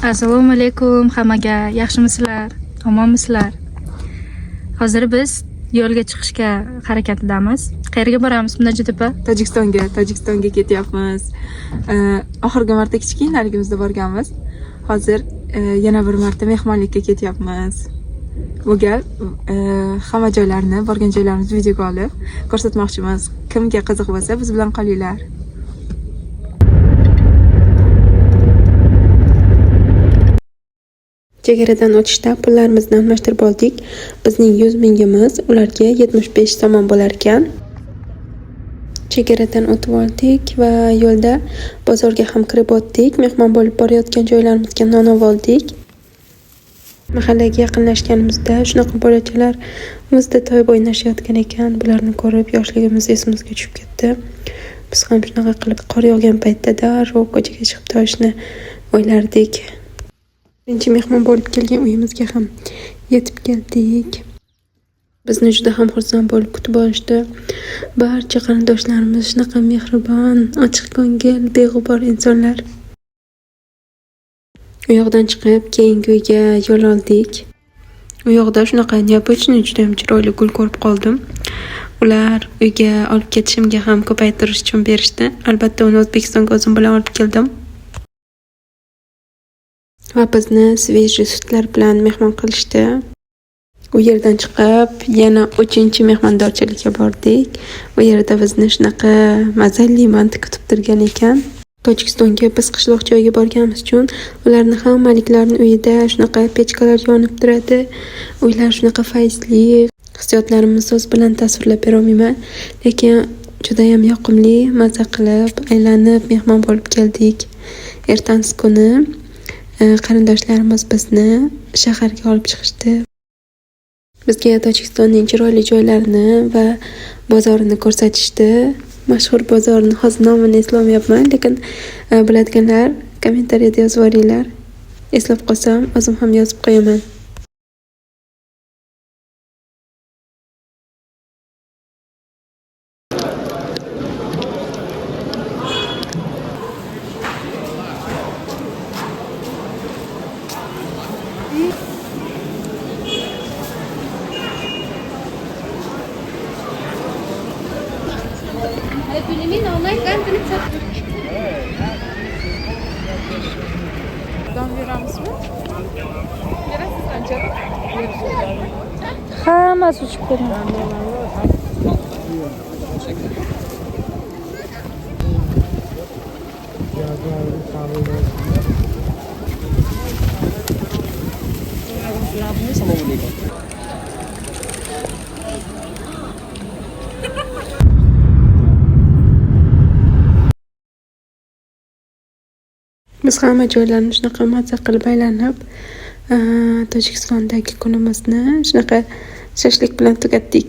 Assalomu alaykum hammaga. Yaxshimisizlar? Omonmisizlar? Hozir biz yo'lga chiqishga harakatidamiz. Qayerga boramiz Munajjat opa? Tojikistonga ketyapmiz. Oxirgi marta kichkinaligimizda borganmiz. Hozir yana bir marta mehmonlikka ketyapmiz. Bu gal hamma joylarni, borgan joylarimizni videoga olib ko'rsatmoqchimiz. Kimga qiziq bo'lsa, biz bilan qolinglar. Chegaradan o'tishda pullarimizni almashtirib oldik. Bizning 100 mingimiz ularga 75 somon bo'lar ekan. Chegaradan o'tib oldik va yo'lda bozorga ham kirib o'tdik. Mehmon bo'lib borayotgan joylarimizga non oldik. Mahallaga yaqinlashganimizda shunaqa bolachalar bizda to'yib o'ynashayotgan ekan. Bularni ko'rib yoshligimiz esimizga tushib ketdi. Biz ham shunaqa qilib qor yog'gan paytda darrov ko'chaga chiqib to'yishni o'ylardik. Birinchi mehmon bo'lib kelgan uyimizga ham yetib keldik. Bizni juda ham xursand bo'lib kutib olishdi. Barcha qarindoshlarimiz shunaqa mehribon, ochiq ko'ngil, beg'ubor insonlar. U yoqdan chiqib keyingi uyga yo'l oldik. U yoqda shunaqa neobычный juda ham chiroyli gul ko'rib qoldim. Ular uyga olib ketishimga ham ko'paytirish uchun berishdi. Albatta uni O'zbekistonga o'zim bilan olib keldim. Va bizni svejiy sutlar bilan mehmon qilishdi. U yerdan chiqib yana 3-chi mehmondorchilikka bordik. U yerda bizni shunaqa mazali manti kutib turgan ekan. Tojikistonga biz qishloq joyga borganimiz uchun ularni hammaliklarning uyida shunaqa pechkalar yonib turadi. Uylar shunaqa fayzli. Hissiyotlarimni so'z bilan tasvirlab bera olmayman, lekin juda ham yoqimli, maza qilib, aylanib mehmon bo'lib keldik. Ertangi kuni qarindoshlarimiz bizni shaharga olib chiqishdi. Bizga Tojikistonning chiroyli joylarini va bozorini ko'rsatishdi. Mashhur bozorni hozir nomini eslolmayapman, lekin biladiganlar kommentariyada yozib yuboringlar. Eslab qolsam, o'zim ham yozib qo'yaman. Hammasi uchib ketdi. Biz hamma joylarni shunaqa maza qilib aylanib, Tojikistondagi kunimizni shunaqa shashlik bilan tugatdik.